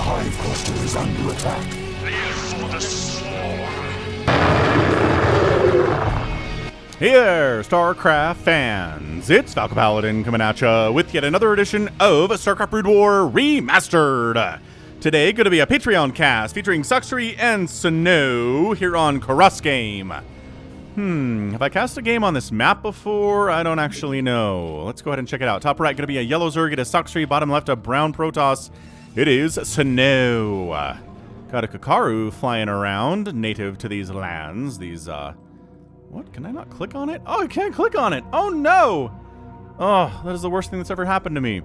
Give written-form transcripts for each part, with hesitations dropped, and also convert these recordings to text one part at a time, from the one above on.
hive cluster is under attack. Live for the swarm. Here, StarCraft fans, it's Falcon Paladin coming at ya with yet another edition of StarCraft Brood War Remastered. Today, going to be a Patreon cast featuring Sacsri and Snow here on Karus Game. Have I cast a game on this map before? I don't actually know. Let's go ahead and check it out. Top right, going to be a yellow Zerg, it is Sacsri. Bottom left, a brown Protoss. It is Snow. Got a Kakaru flying around, native to these lands. These, what? Can I not click on it? Oh, I can't click on it. Oh, no. Oh, that is the worst thing that's ever happened to me.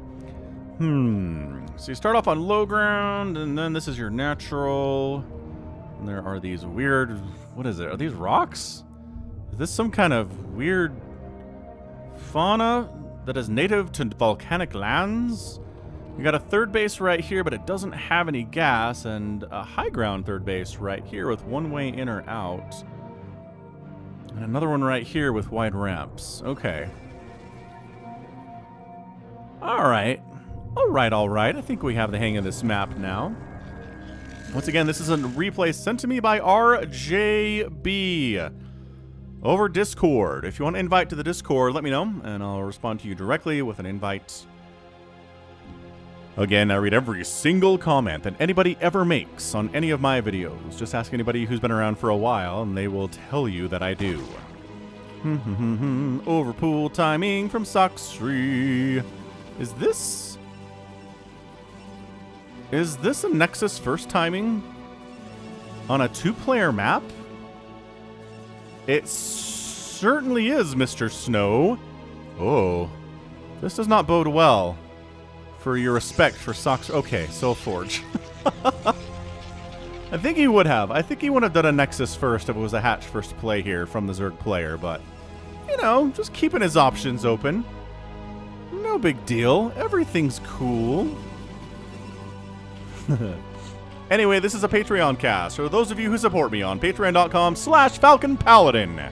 So you start off on low ground, and then this is your natural. And there are these weird, what is it? Are these rocks? Is this some kind of weird fauna that is native to volcanic lands? You got a third base right here, but it doesn't have any gas, and a high ground third base right here with one way in or out. And another one right here with wide ramps. Okay. Alright. Alright. I think we have the hang of this map now. Once again, this is a replay sent to me by RJB over Discord. If you want to invite to the Discord, let me know, and I'll respond to you directly with an invite. Again, I read every single comment that anybody ever makes on any of my videos. Just ask anybody who's been around for a while, and they will tell you that I do. Overpool timing from Sacsri. Is this a Nexus first timing on a two-player map? It certainly is, Mr. Snow. Oh, this does not bode well for your respect for Sacsri. Okay, so Forge. I think he would have. I think he would have done a Nexus first if it was a hatch first play here from the Zerg player, but, you know, just keeping his options open. No big deal. Everything's cool. Anyway, this is a Patreon cast. For those of you who support me on patreon.com/FalconPaladin.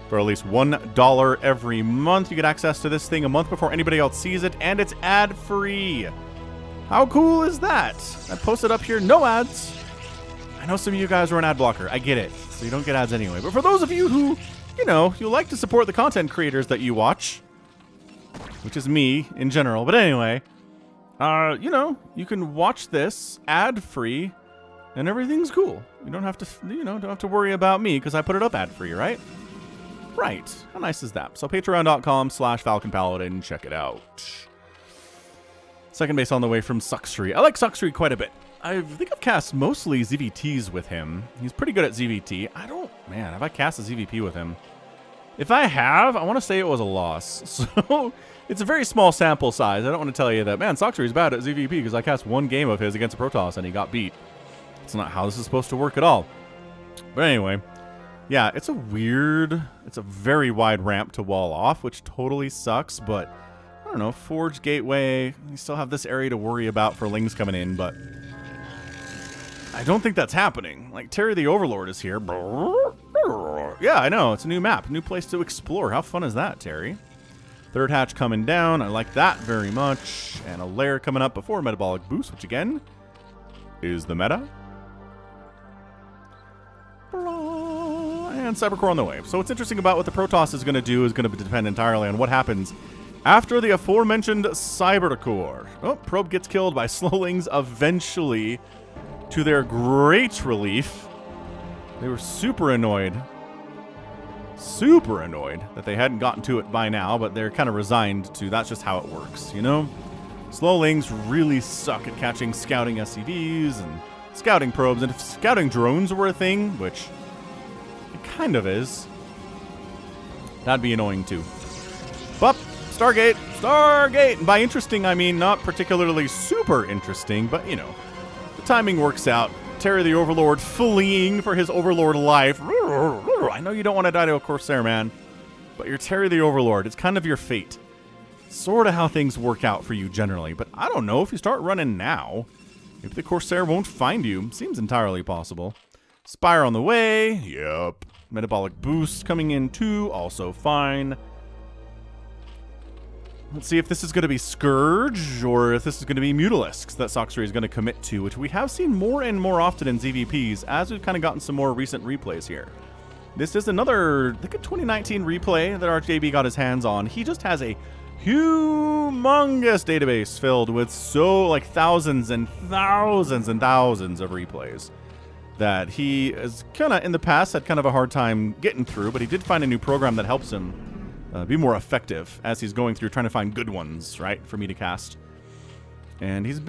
For at least $1 every month, you get access to this thing a month before anybody else sees it, and it's ad-free. How cool is that? I posted up here, no ads. I know some of you guys are an ad blocker. I get it. So you don't get ads anyway. But for those of you who, you know, you like to support the content creators that you watch, which is me in general. But anyway, you know, you can watch this ad-free, and everything's cool. You don't have to, you know, don't have to worry about me because I put it up ad-free, right? Right. How nice is that? So patreon.com/FalconPaladin. Check it out. Second base on the way from Sacsri. I like Sacsri quite a bit. I think I've cast mostly ZVTs with him. He's pretty good at ZVT. Man, have I cast a ZVP with him? If I have, I want to say it was a loss. So it's a very small sample size. I don't want to tell you that, man, Sacsri's bad at ZVP because I cast one game of his against a Protoss and he got beat. It's not how this is supposed to work at all. But anyway, yeah, it's a very wide ramp to wall off, which totally sucks, but I don't know, Forge Gateway, you still have this area to worry about for Lings coming in, but I don't think that's happening. Like, Terry the Overlord is here. Yeah, I know, it's a new map, new place to explore. How fun is that, Terry? Third hatch coming down, I like that very much. And a lair coming up before Metabolic Boost, which again is the meta. And Cybercore on the way. So what's interesting about what the Protoss is going to do is going to depend entirely on what happens after the aforementioned Cybercore. Oh, Probe gets killed by Slowlings eventually, to their great relief. They were super annoyed that they hadn't gotten to it by now, but they're kind of resigned to that's just how it works, you know? Slowlings really suck at catching scouting SCVs and scouting probes, and if scouting drones were a thing, which it kind of is, that'd be annoying too. But Stargate! And by interesting, I mean not particularly super interesting, but you know, the timing works out. Terry the Overlord fleeing for his Overlord life. I know you don't want to die to a Corsair, man, but you're Terry the Overlord. It's kind of your fate. Sort of how things work out for you generally, but I don't know if you start running now. Maybe the Corsair won't find you. Seems entirely possible. Spire on the way. Yep. Metabolic Boost coming in too. Also fine. Let's see if this is going to be Scourge or if this is going to be Mutalisks that Sacsri is going to commit to, which we have seen more and more often in ZVPs as we've kind of gotten some more recent replays here. This is another, I think, a 2019 replay that RJB got his hands on. He just has a humongous database filled with thousands and thousands and thousands of replays that he is kind of in the past had kind of a hard time getting through, but he did find a new program that helps him be more effective as he's going through trying to find good ones, right, for me to cast. And he's,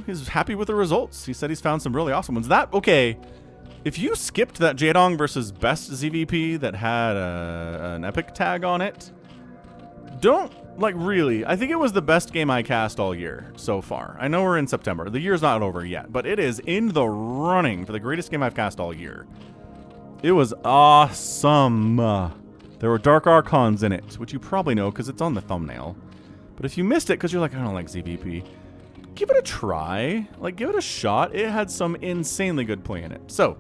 he's happy with the results. He said he's found some really awesome ones. Okay, if you skipped that Jaedong versus Best ZVP that had an epic tag on it, really, I think it was the best game I cast all year so far. I know we're in September. The year's not over yet, but it is in the running for the greatest game I've cast all year. It was awesome. There were Dark Archons in it, which you probably know because it's on the thumbnail. But if you missed it because you're like, I don't like ZVP, give it a try. Give it a shot. It had some insanely good play in it. So,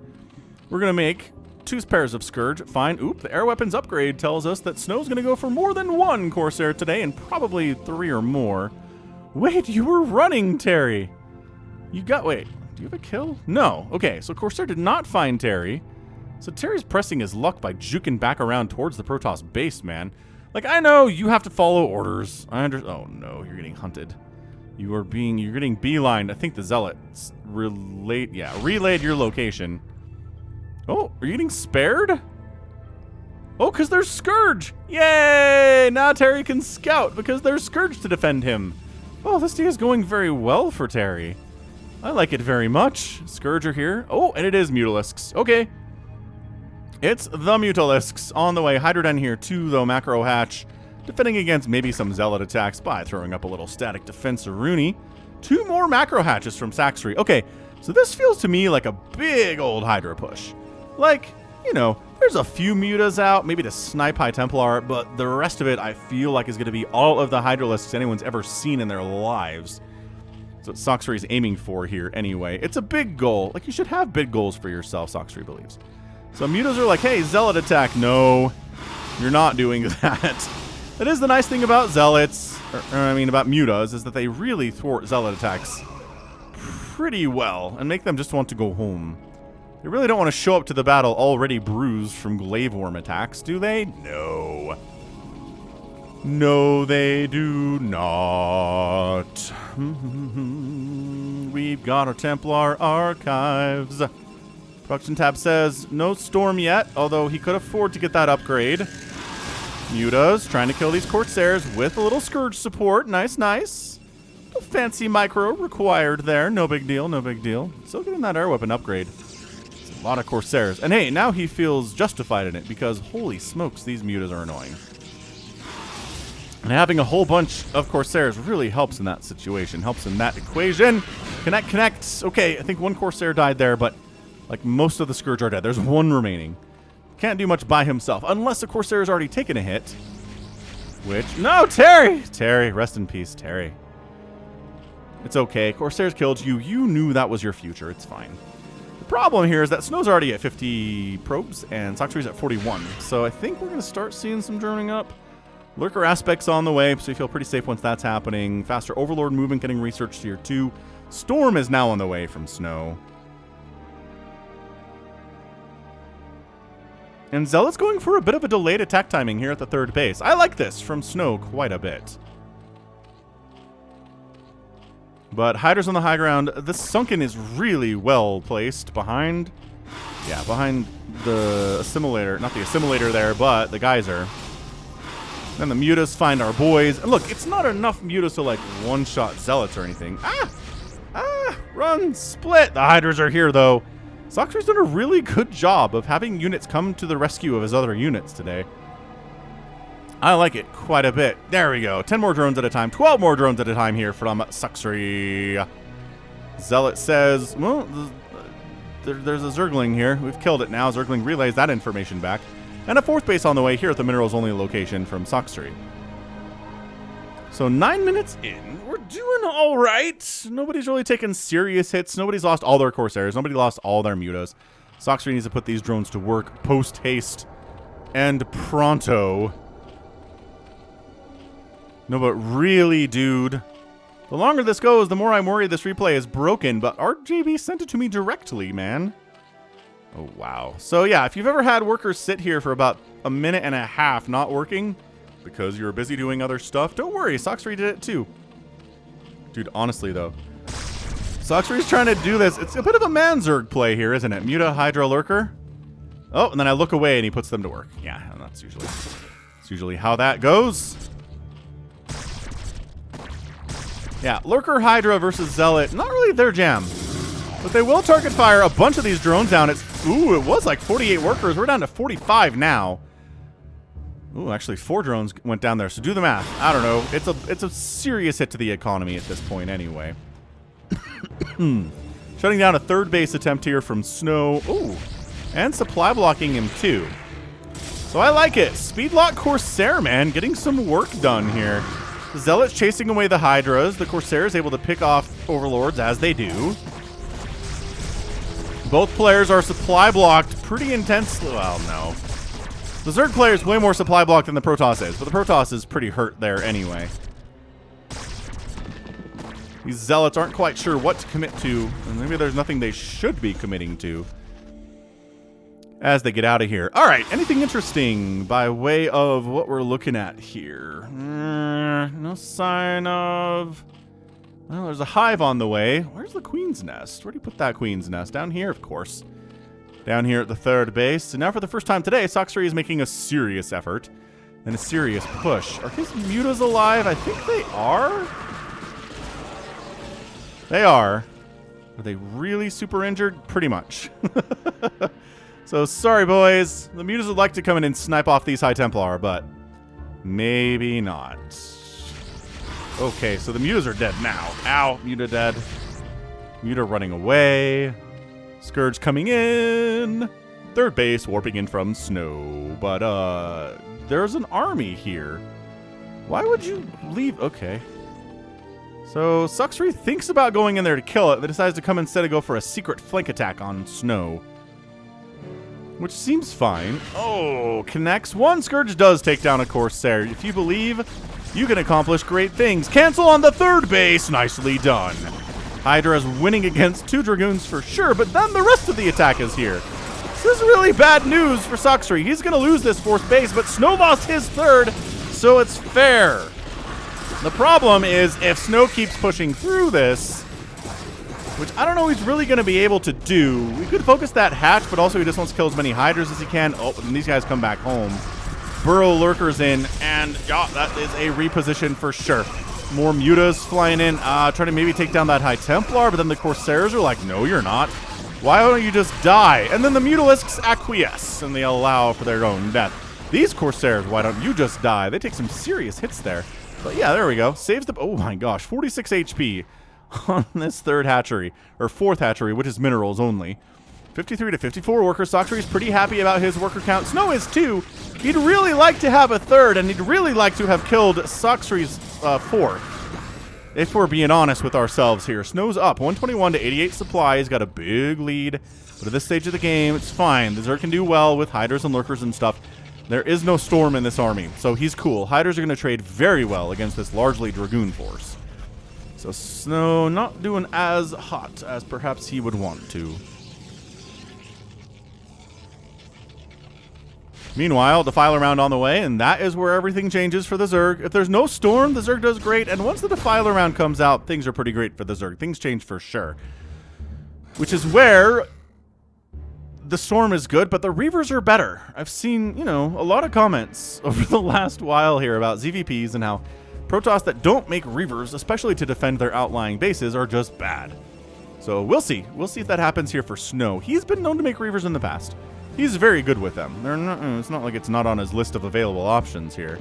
we're going to make 2 pairs of Scourge. Fine. Oop, the air weapons upgrade tells us that Snow's going to go for more than 1 Corsair today and probably 3 or more. Wait, you were running, Terry. Wait, do you have a kill? No. Okay, so Corsair did not find Terry. So Terry's pressing his luck by juking back around towards the Protoss base, man. I know you have to follow orders. Oh no, you're getting hunted. You're getting beelined. I think the Zealots relayed your location. Oh, are you getting spared? Oh, because there's Scourge. Yay! Now Terry can scout because there's Scourge to defend him. Oh, this day is going very well for Terry. I like it very much. Scourge are here. Oh, and it is Mutalisks. Okay. It's the Mutalisks on the way. Hydroden here too, though. Macro Hatch defending against maybe some Zealot attacks by throwing up a little static defense Rooney. 2 more Macro Hatches from Sacsri. Okay, so this feels to me like a big old Hydra push. There's a few Mutas out, maybe to snipe High Templar, but the rest of it I feel like is going to be all of the Hydralisks anyone's ever seen in their lives. That's what Sacsri is aiming for here anyway. It's a big goal. You should have big goals for yourself, Sacsri believes. So Mutas are like, hey, Zealot attack. No, you're not doing that. That is the nice thing about Zealots, about Mutas, is that they really thwart Zealot attacks pretty well and make them just want to go home. They really don't want to show up to the battle already bruised from Glaive Worm attacks, do they? No. No, they do not. We've got our Templar archives. Production tab says, no Storm yet, although he could afford to get that upgrade. Mutas trying to kill these Corsairs with a little Scourge support. Nice, nice. A fancy micro required there. No big deal, no big deal. Still getting that air weapon upgrade. It's a lot of Corsairs. And hey, now he feels justified in it because, holy smokes, these Mutas are annoying. And having a whole bunch of Corsairs really helps in that situation. Helps in that equation. Connect. Okay, I think 1 Corsair died there, but most of the Scourge are dead. There's 1 remaining. Can't do much by himself, unless the Corsair has already taken a hit. No, Terry! Terry, rest in peace, Terry. It's okay. Corsairs killed you. You knew that was your future. It's fine. The problem here is that Snow's already at 50 probes, and Sacsri's at 41. So I think we're going to start seeing some droning up. Lurker aspects on the way, so you feel pretty safe once that's happening. Faster Overlord movement getting researched here, too. Storm is now on the way from Snow. And Zealot's going for a bit of a delayed attack timing here at the 3rd base. I like this from Snow quite a bit. But Hydra's on the high ground. This Sunken is really well placed behind the assimilator. Not the assimilator there, but the geyser. Then the Mutas find our boys. And look, it's not enough Mutas to one-shot Zealots or anything. Run, split. The Hydras are here though. Sacsri's done a really good job of having units come to the rescue of his other units today. I like it quite a bit. There we go. 10 more drones at a time. 12 more drones at a time here from Sacsri. Zealot says, well, there's a Zergling here. We've killed it now. Zergling relays that information back. And a 4th base on the way here at the minerals only location from Sacsri. So 9 minutes in, we're doing all right. Nobody's really taken serious hits. Nobody's lost all their Corsairs. Nobody lost all their Mutas. Sacsri needs to put these drones to work post-haste and pronto. No, but really, dude. The longer this goes, the more I'm worried this replay is broken, but RJB sent it to me directly, man. Oh, wow. So, yeah, if you've ever had workers sit here for about a minute and a half not working because you're busy doing other stuff, don't worry. Sacsri did it, too. Dude, honestly, though. Sacsri's trying to do this. It's a bit of a Manzurg play here, isn't it? Muta, Hydra, Lurker. Oh, and then I look away and he puts them to work. Yeah, that's usually how that goes. Yeah, Lurker, Hydra versus Zealot. Not really their jam. But they will target fire a bunch of these drones down. Ooh, it was like 48 workers. We're down to 45 now. Ooh, actually 4 drones went down there. So do the math. I don't know. It's a serious hit to the economy at this point anyway. Shutting down a third base attempt here from Snow. Ooh, and supply blocking him too. So I like it. Speedlock Corsair, man, getting some work done here. The Zealot's chasing away the Hydras. The Corsair is able to pick off Overlords as they do. Both players are supply blocked pretty intensely. Well, no. The Zerg player is way more supply blocked than the Protoss is, but the Protoss is pretty hurt there anyway. These Zealots aren't quite sure what to commit to, and maybe there's nothing they should be committing to as they get out of here. All right, anything interesting by way of what we're looking at here? No sign of... Well, there's a hive on the way. Where's the Queen's Nest? Where do you put that Queen's Nest? Down here, of course. Down here at the third base. And now for the first time today, Sacsri is making a serious effort and a serious push. Are his mutas alive? I think they are. They are. Are they really super injured? Pretty much. So, sorry, boys. The mutas would like to come in and snipe off these High Templar, but maybe not. Okay, so the mutas are dead now. Ow, muta dead. Muta running away. Scourge coming in. Third base warping in from Snow. But, there's an army here. Why would you leave? Okay. So, Sacsri thinks about going in there to kill it, but decides to come instead and go for a secret flank attack on Snow. Which seems fine. Oh, connects. One Scourge does take down a Corsair. If you believe, you can accomplish great things. Cancel on the third base. Nicely done. Hydra is winning against 2 Dragoons for sure, but then the rest of the attack is here. This is really bad news for Sacsri. He's going to lose this 4th base, but Snow lost his 3rd, so it's fair. The problem is if Snow keeps pushing through this, which I don't know he's really going to be able to do. We could focus that hatch, but also he just wants to kill as many Hydras as he can. Oh, and these guys come back home. Burrow Lurkers in, and yeah, that is a reposition for sure. More mutas flying in, trying to maybe take down that High Templar, but then the Corsairs are like, no, you're not. Why don't you just die? And then the Mutalisks acquiesce, and they allow for their own death. These Corsairs, why don't you just die? They take some serious hits there. But yeah, there we go. Saves the... Oh my gosh, 46 HP on this 3rd hatchery, or 4th hatchery, which is minerals only. 53 to 54 workers. Sacsri is pretty happy about his worker count. Snow is too. He'd really like to have a 3rd, and he'd really like to have killed Sacsri's 4th. If we're being honest with ourselves here. Snow's up 121 to 88 supply. He's got a big lead. But at this stage of the game, it's fine. The Zerg can do well with Hydras and Lurkers and stuff. There is no Storm in this army, so he's cool. Hydras are going to trade very well against this largely Dragoon force. So Snow not doing as hot as perhaps he would want to. Meanwhile, Defiler round on the way, and that is where everything changes for the Zerg. If there's no Storm, the Zerg does great, and once the Defiler round comes out, things are pretty great for the Zerg. Things change for sure. Which is where the Storm is good, but the Reavers are better. I've seen, you know, a lot of comments over the last while here about ZVPs and how Protoss that don't make Reavers, especially to defend their outlying bases, are just bad. So we'll see. We'll see if that happens here for Snow. He's been known to make Reavers in the past. He's very good with them. They're not, it's not like it's not on his list of available options here.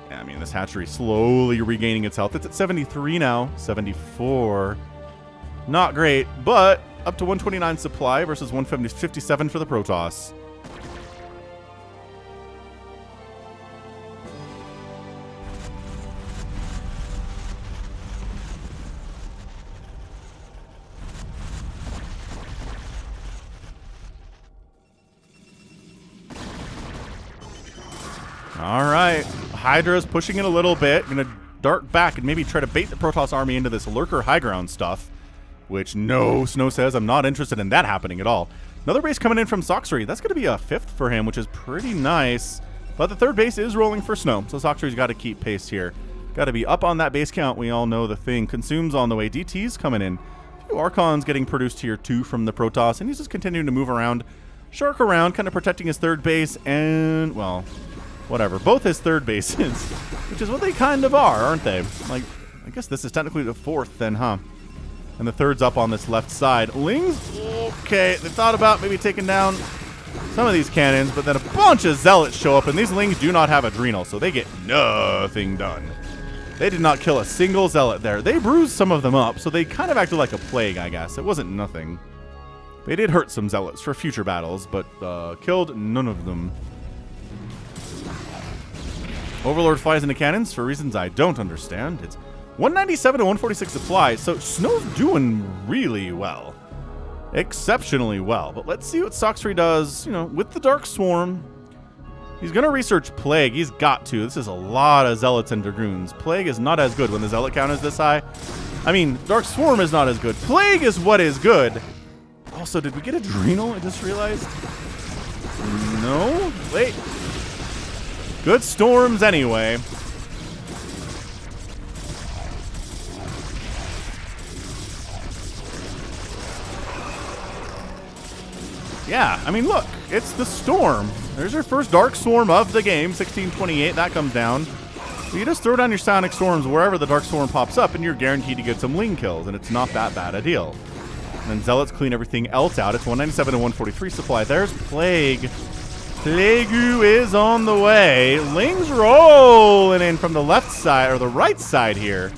Yeah, I mean, this hatchery slowly regaining its health. It's at 73 now. 74. Not great, but up to 129 supply versus 157 for the Protoss. All right, Hydra's pushing it a little bit. Gonna dart back and maybe try to bait the Protoss army into this lurker high ground stuff. Which, no, Snow says, I'm not interested in that happening at all. Another base coming in from Sacsri. That's going to be a 5th for him, which is pretty nice. But the 3rd base is rolling for Snow, so Sacsri's got to keep pace here. Got to be up on that base count. We all know the thing. Consumes on the way. DT's coming in. A few Archons getting produced here, too, from the Protoss. And he's just continuing to move around, shark around, kind of protecting his 3rd base. And, well, whatever. Both his 3rd bases, which is what they kind of are, aren't they? Like, I guess this is technically the 4th then, huh? And the 3rd's up on this left side. Lings, okay, they thought about maybe taking down some of these cannons, but then a bunch of Zealots show up, and these Lings do not have Adrenal, so they get nothing done. They did not kill a single Zealot there. They bruised some of them up, so they kind of acted like a plague, I guess. It wasn't nothing. They did hurt some Zealots for future battles, but killed none of them. Overlord flies into cannons for reasons I don't understand. It's 197 to 146 supply, so Snow's doing really well. Exceptionally well. But let's see what Sacsri does, you know, with the Dark Swarm. He's going to research Plague. He's got to. This is a lot of Zealots and Dragoons. Plague is not as good when the Zealot count is this high. I mean, Dark Swarm is not as good. Plague is what is good. Also, did we get Adrenal? I just realized. No? Wait. Good storms anyway. Yeah, I mean, look, it's the Storm. There's your first Dark Swarm of the game, 1628. That comes down. So you just throw down your Sonic Storms wherever the Dark Swarm pops up, and you're guaranteed to get some Ling kills, and it's not that bad a deal. And then Zealots clean everything else out. It's 197 to 143 supply. There's Plague. Plague-oo is on the way. Ling's rolling in from the left side, or the right side here.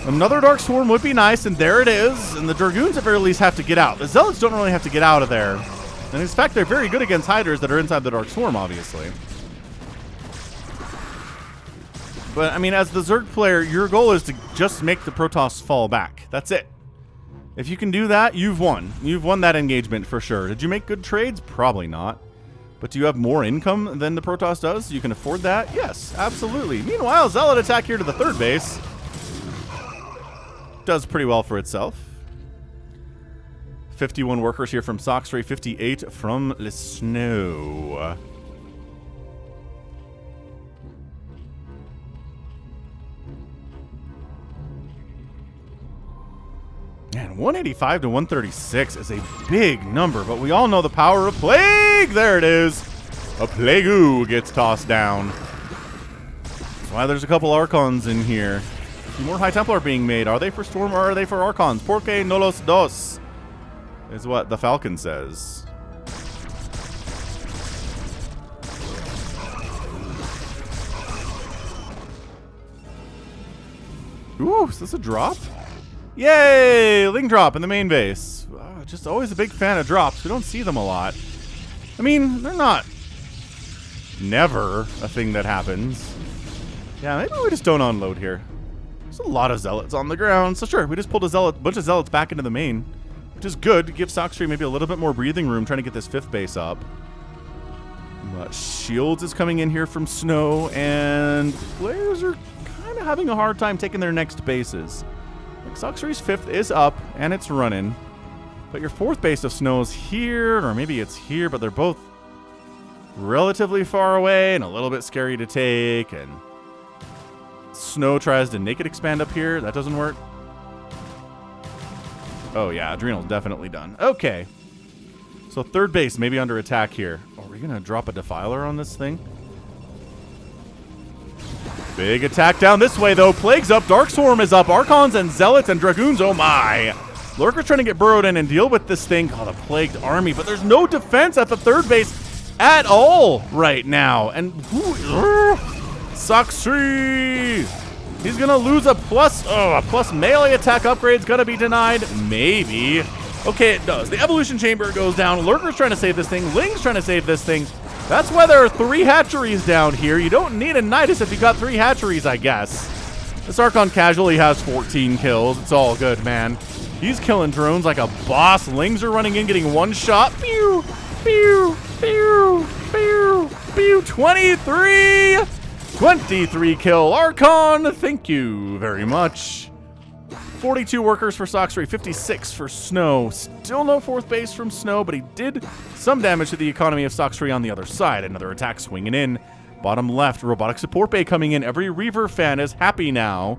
Another Dark Swarm would be nice, and there it is. And the Dragoons at very least have to get out. The Zealots don't really have to get out of there. And in fact, they're very good against Hydras that are inside the Dark Swarm, obviously. But, I mean, as the Zerg player, your goal is to just make the Protoss fall back. That's it. If you can do that, you've won. You've won that engagement for sure. Did you make good trades? Probably not. But do you have more income than the Protoss does? You can afford that? Yes, absolutely. Meanwhile, Zealot attack here to the 3rd base. Does pretty well for itself. 51 workers here from Sacsri, 58 from Le Snow. Man, 185 to 136 is a big number, but we all know the power of Plague. There it is. A Plague-oo gets tossed down. That's why there's a couple Archons in here. More High Templar being made. Are they for Storm or are they for Archons? Porque no los dos is what the Falcon says. Ooh, is this a drop? Yay! Ling drop in the main base. Just always a big fan of drops. We don't see them a lot. I mean, they're not never a thing that happens. Yeah, maybe we just don't unload here. There's a lot of Zealots on the ground. So sure, we just pulled a bunch of Zealots back into the main, which is good to give Sacsri maybe a little bit more breathing room trying to get this 5th base up. But Shields is coming in here from Snow, and players are kind of having a hard time taking their next bases. Like Sacsri's 5th is up, and it's running. But your 4th base of Snow is here, or maybe it's here, but they're both relatively far away and a little bit scary to take, and Snow tries to naked expand up here. That doesn't work. Oh, yeah. Adrenal's definitely done. Okay. So 3rd base maybe under attack here. Oh, are we going to drop a Defiler on this thing? Big attack down this way, though. Plague's up. Dark Swarm is up. Archons and Zealots and Dragoons. Oh, my. Lurker's trying to get burrowed in and deal with this thing called a Plagued Army. But there's no defense at the 3rd base at all right now. And Sacsri! He's gonna lose a plus melee attack upgrade's gonna be denied. Maybe. Okay, it does. The Evolution Chamber goes down. Lurker's trying to save this thing. Ling's trying to save this thing. That's why there are 3 hatcheries down here. You don't need a Nidus if you got 3 hatcheries, I guess. This Archon casually has 14 kills. It's all good, man. He's killing drones like a boss. Lings are running in, getting one shot. Pew! Pew! Pew! Pew! pew, 23! 23 kill Archon, thank you very much. 42 workers for Sacsri, 56 for Snow. Still no fourth base from Snow, but he did some damage to the economy of Sacsri on the other side. Another attack swinging in. Bottom left, robotic support bay coming in. Every Reaver fan is happy now.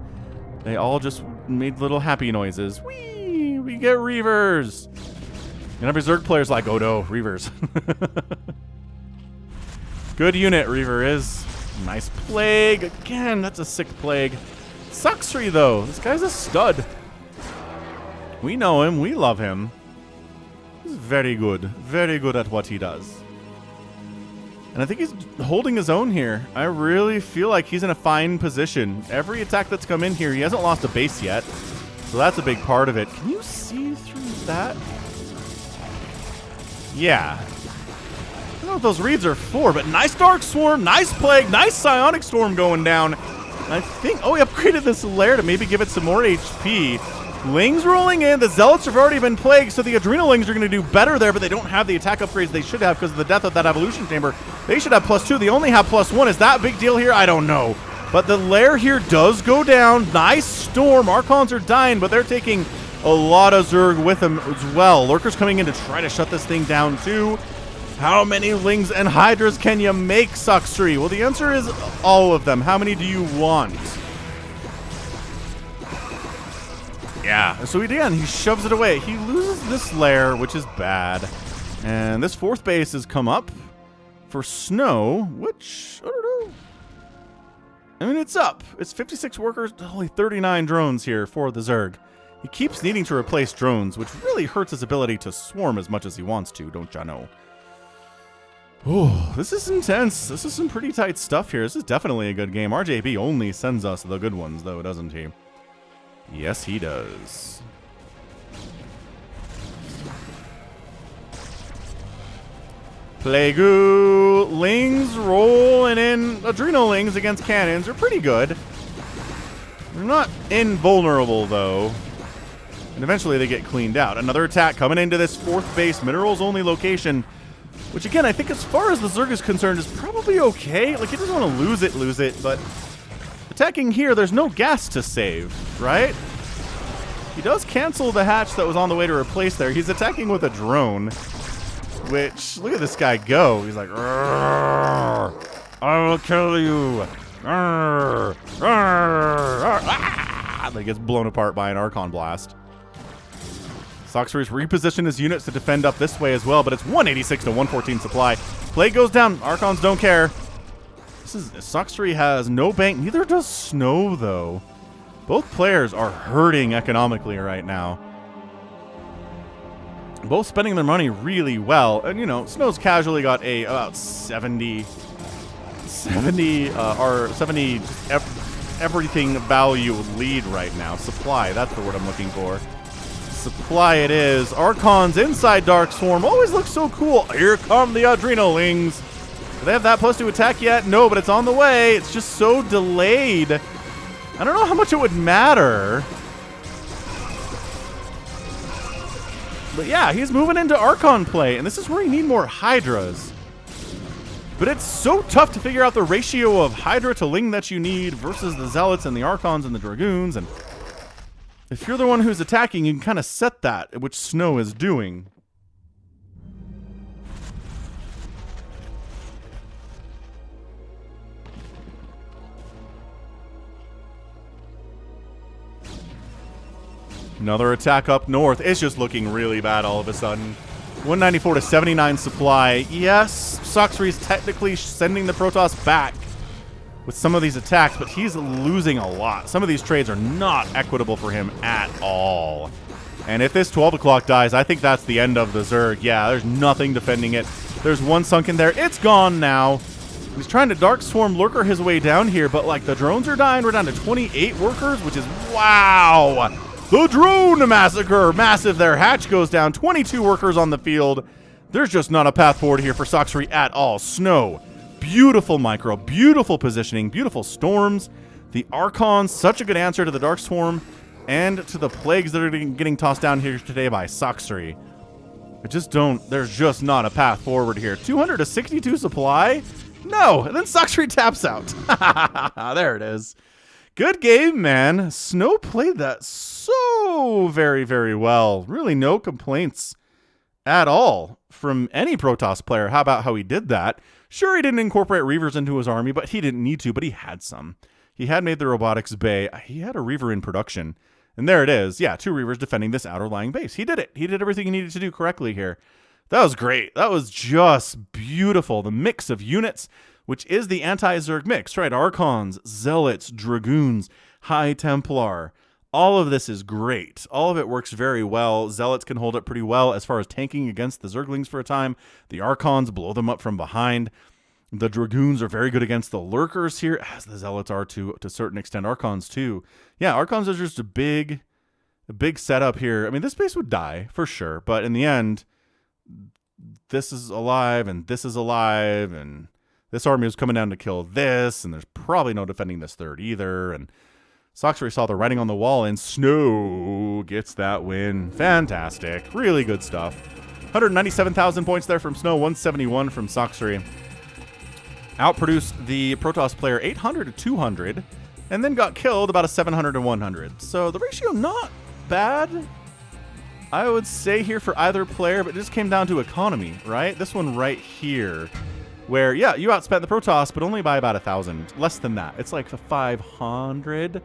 They all just made little happy noises. Whee! We get Reavers! And every Zerg player's like, oh no, Reavers. Good unit, Reaver is. Nice Plague. Again, that's a sick Plague. Sacsri, though. This guy's a stud. We know him. We love him. He's very good. Very good at what he does. And I think he's holding his own here. I really feel like he's in a fine position. Every attack that's come in here, he hasn't lost a base yet. So that's a big part of it. Can you see through that? Yeah. I don't know what those reads are for, but nice Dark Swarm, nice Plague, nice Psionic Storm going down. And I think, oh, he upgraded this lair to maybe give it some more HP. Lings rolling in. The Zealots have already been plagued, so the Adrenalings are going to do better there, but they don't have the attack upgrades they should have because of the death of that Evolution Chamber. They should have +2. They only have +1. Is that a big deal here? I don't know. But the lair here does go down. Nice Storm. Archons are dying, but they're taking a lot of Zerg with them as well. Lurkers coming in to try to shut this thing down too. How many Lings and Hydras can you make, Sacsri? Well, the answer is all of them. How many do you want? Yeah, so again, he shoves it away. He loses this lair, which is bad. And this fourth base has come up for Snow, which, I don't know. I mean, it's up. It's 56 workers, only 39 drones here for the Zerg. He keeps needing to replace drones, which really hurts his ability to swarm as much as he wants to, don't ya know? Oh, this is intense. This is some pretty tight stuff here. This is definitely a good game. RJB only sends us the good ones, though, doesn't he? Yes, he does. Plague-oo. Lings rolling in. Adrenal Lings against cannons are pretty good. They're not invulnerable, though. And eventually they get cleaned out. Another attack coming into this fourth base, minerals-only location. Which, again, I think as far as the Zerg is concerned is probably okay. Like, he doesn't want to lose it, but attacking here, there's no gas to save, right? He does cancel the hatch that was on the way to replace there. He's attacking with a drone, which, look at this guy go. He's like, I will kill you. And he gets blown apart by an Archon blast. Sacsri's repositioned his units to defend up this way as well, but it's 186 to 114 supply. Plague goes down. Archons don't care. Sacsri has no bank. Neither does Snow, though. Both players are hurting economically right now. Both spending their money really well. And, you know, Snow's casually got a about 70 everything value lead right now. Supply, that's the word I'm looking for. Supply it is. Archons inside Dark Swarm always looks so cool. Here come the Adrenalings. Do they have that +2 attack yet? No, but it's on the way. It's just so delayed. I don't know how much it would matter. But yeah, he's moving into Archon play, and this is where you need more Hydras. But it's so tough to figure out the ratio of Hydra to Ling that you need versus the Zealots and the Archons and the Dragoons. And if you're the one who's attacking, you can kind of set that, which Snow is doing. Another attack up north. It's just looking really bad all of a sudden. 194 to 79 supply. Yes, Sacsri's technically sending the Protoss back with some of these attacks, but he's losing a lot. Some of these trades are not equitable for him at all. And if this 12 o'clock dies, I think that's the end of the Zerg. Yeah, there's nothing defending it. There's one sunk in there. It's gone now. He's trying to Dark Swarm Lurker his way down here, but like the drones are dying. We're down to 28 workers, which is wow. The drone massacre. Massive there. Hatch goes down. 22 workers on the field. There's just not a path forward here for Sacsri at all. Snow. Beautiful micro. Beautiful positioning. Beautiful storms. The Archons. Such a good answer to the Dark Swarm and to the plagues that are getting tossed down here today by Sacsri. There's just not a path forward here. 200 to 62 supply? No, and then Sacsri taps out. There it is. Good game, man. Snow played that so very, very well. Really no complaints at all from any Protoss player. How about how he did that? Sure, he didn't incorporate Reavers into his army, but he didn't need to, but he had some. He had made the robotics bay. He had a Reaver in production. And there it is. Yeah, 2 Reavers defending this outer lying base. He did it. He did everything he needed to do correctly here. That was great. That was just beautiful. The mix of units, which is the anti-Zerg mix, right? Archons, Zealots, Dragoons, High Templar. All of this is great. All of it works very well. Zealots can hold up pretty well as far as tanking against the Zerglings for a time. The Archons blow them up from behind. The Dragoons are very good against the Lurkers here, as the Zealots are to a certain extent. Archons too. Yeah, Archons are just a big setup here. I mean, this base would die for sure, but in the end, this is alive and this is alive, and this army was coming down to kill this, and there's probably no defending this third either. And Sacsri saw the writing on the wall, and Snow gets that win. Fantastic. Really good stuff. 197,000 points there from Snow, 171 from Sacsri. Outproduced the Protoss player 800 to 200, and then got killed about a 700 to 100. So the ratio not bad, I would say, here for either player, but it just came down to economy, right? This one right here, where, yeah, you outspent the Protoss, but only by about 1,000. Less than that. It's like 500,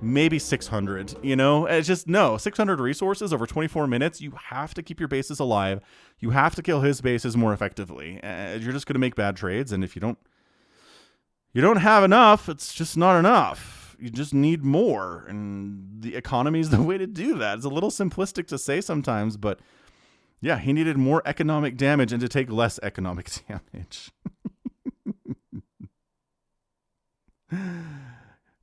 maybe 600, you know? It's just, no, 600 resources over 24 minutes. You have to keep your bases alive. You have to kill his bases more effectively. You're just going to make bad trades, and if you don't have enough, it's just not enough. You just need more, and the economy is the way to do that. It's a little simplistic to say sometimes, but yeah, he needed more economic damage and to take less economic damage.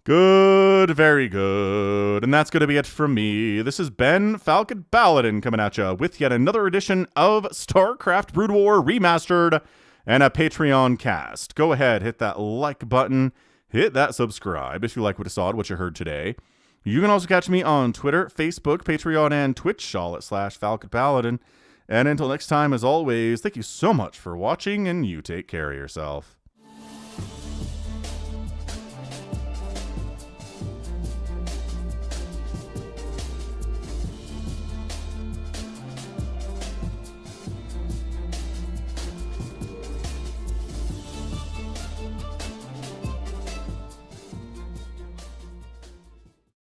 Good, very good. And that's going to be it from me. This is Ben Falcon Paladin coming at you with yet another edition of StarCraft Brood War Remastered and a Patreon cast. Go ahead, hit that like button. Hit that subscribe if you like what you saw, what you heard today. You can also catch me on Twitter, Facebook, Patreon, and Twitch, all at /Falcon Paladin. And until next time, as always, thank you so much for watching, and you take care of yourself.